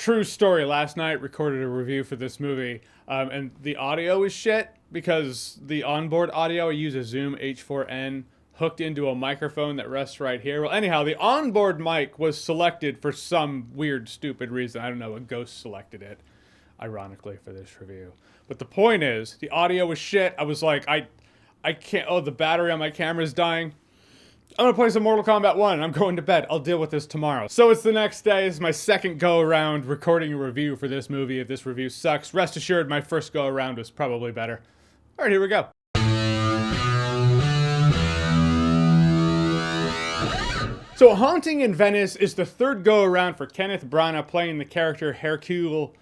True story, last night recorded a review for this movie, and the audio is shit because the onboard audio, I use a Zoom H4n hooked into a microphone that rests right here. Well, anyhow, the onboard mic was selected for some weird, stupid reason. I don't know, a ghost selected it, ironically, for this review. But the point is, the audio was shit. I was like, I can't, oh, the battery on my camera is dying. I'm gonna play some Mortal Kombat 1 and I'm going to bed. I'll deal with this tomorrow. So it's the next day. It's my second go around recording a review for this movie. If this review sucks, rest assured my first go around was probably better. All right, here we go. So A Haunting in Venice is the third go around for Kenneth Branagh playing the character Hercule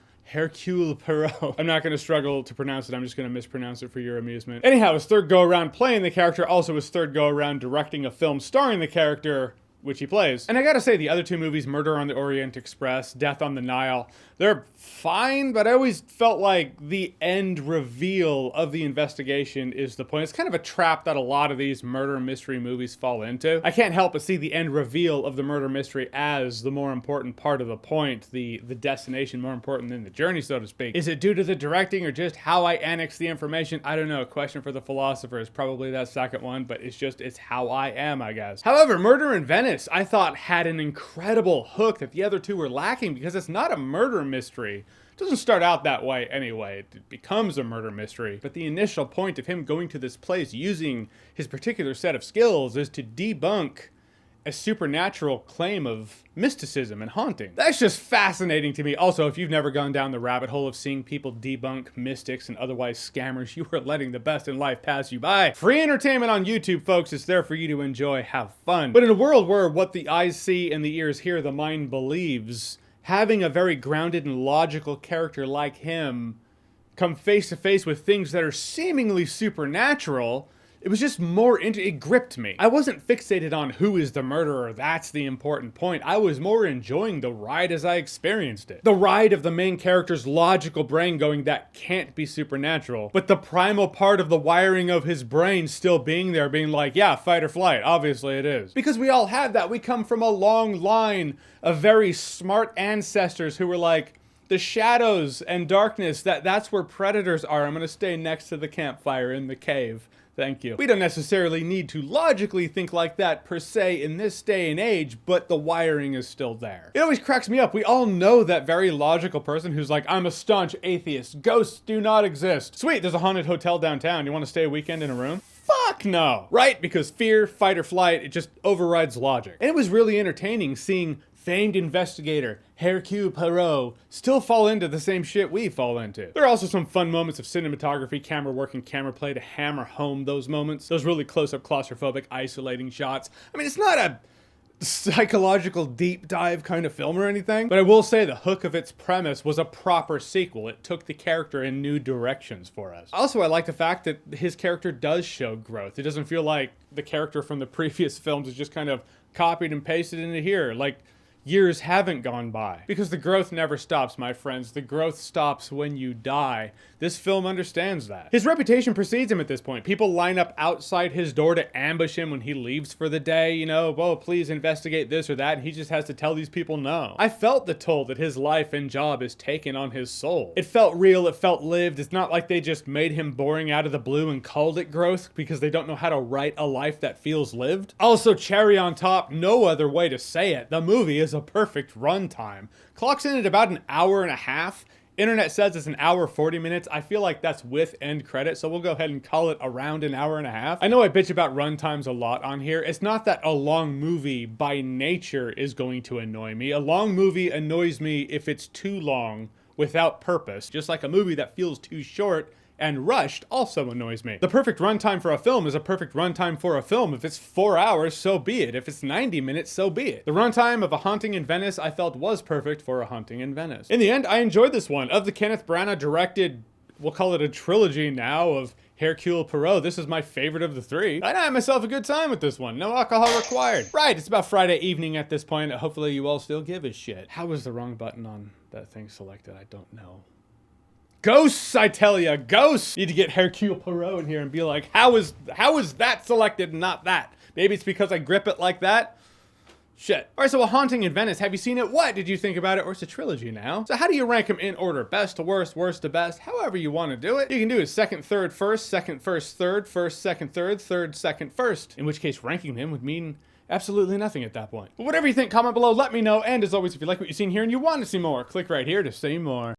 Poirot. I'm not going to struggle to pronounce it. I'm just going to mispronounce it for your amusement. Anyhow, his third go around playing the character, also his third go around directing a film starring the character, which he plays. And I gotta say, the other two movies, Murder on the Orient Express, Death on the Nile, they're fine, but I always felt like the end reveal of the investigation is the point. It's kind of a trap that a lot of these murder mystery movies fall into. I can't help but see the end reveal of the murder mystery as the more important part of the point, the destination more important than the journey, so to speak. Is it due to the directing or just how I annex the information? I don't know. A question for the philosopher is probably that second one, but it's how I am, I guess. However, Murder in Venice, I thought, had an incredible hook that the other two were lacking because it's not a murder mystery. It doesn't start out that way anyway. It becomes a murder mystery. But the initial point of him going to this place using his particular set of skills is to debunk a supernatural claim of mysticism and haunting. That's just fascinating to me. Also, if you've never gone down the rabbit hole of seeing people debunk mystics and otherwise scammers, you are letting the best in life pass you by. Free entertainment on YouTube, folks. It's there for you to enjoy, have fun. But in a world where what the eyes see and the ears hear, the mind believes, having a very grounded and logical character like him come face to face with things that are seemingly supernatural, it was just more it gripped me. I wasn't fixated on who is the murderer, that's the important point. I was more enjoying the ride as I experienced it. The ride of the main character's logical brain going, that can't be supernatural, but the primal part of the wiring of his brain still being there, being like, yeah, fight or flight, obviously it is. Because we all have that. We come from a long line of very smart ancestors who were like, the shadows and darkness, that's where predators are. I'm gonna stay next to the campfire in the cave. Thank you. We don't necessarily need to logically think like that per se in this day and age, but the wiring is still there. It always cracks me up. We all know that very logical person who's like, I'm a staunch atheist. Ghosts do not exist. Sweet, there's a haunted hotel downtown. You want to stay a weekend in a room? Fuck no. Right? Because fear, fight or flight, it just overrides logic. And it was really entertaining seeing famed investigator Hercule Poirot still fall into the same shit we fall into. There are also some fun moments of cinematography, camera work, and camera play to hammer home those moments. Those really close-up, claustrophobic, isolating shots. I mean, it's not a psychological deep dive kind of film or anything, but I will say the hook of its premise was a proper sequel. It took the character in new directions for us. Also, I like the fact that his character does show growth. It doesn't feel like the character from the previous films is just kind of copied and pasted into here. Like, years haven't gone by. Because the growth never stops, my friends. The growth stops when you die. This film understands that. His reputation precedes him at this point. People line up outside his door to ambush him when he leaves for the day, you know, well, please investigate this or that, and he just has to tell these people no. I felt the toll that his life and job is taken on his soul. It felt real, it felt lived. It's not like they just made him boring out of the blue and called it growth because they don't know how to write a life that feels lived. Also, cherry on top, no other way to say it, the movie is a perfect runtime. Clocks in at about an hour and a half. Internet says it's an hour 40 minutes. I feel like that's with end credit, so we'll go ahead and call it around an hour and a half. I know I bitch about runtimes a lot on here. It's not that a long movie by nature is going to annoy me. A long movie annoys me if it's too long without purpose, just like a movie that feels too short and rushed also annoys me. The perfect runtime for a film is a perfect runtime for a film. If it's 4 hours, so be it. If it's 90 minutes, so be it. The runtime of A Haunting in Venice I felt was perfect for A Haunting in Venice. In the end, I enjoyed this one. Of the Kenneth Branagh directed, we'll call it a trilogy now, of Hercule Poirot, this is my favorite of the three. I had myself a good time with this one. No alcohol required. Right, it's about Friday evening at this point. Hopefully you all still give a shit. How was the wrong button on that thing selected? I don't know. Ghosts, I tell ya, ghosts! Need to get Hercule Poirot in here and be like, how is that selected and not that? Maybe it's because I grip it like that. Shit. Alright, so A Haunting in Venice, have you seen it? What did you think about it? Or it's a trilogy now. So how do you rank them in order? Best to worst, worst to best, however you want to do it. You can do it second, third, first, second, first, third, first, second, third, second, first. In which case ranking them would mean absolutely nothing at that point. But whatever you think, comment below, let me know. And as always, if you like what you've seen here and you want to see more, click right here to see more.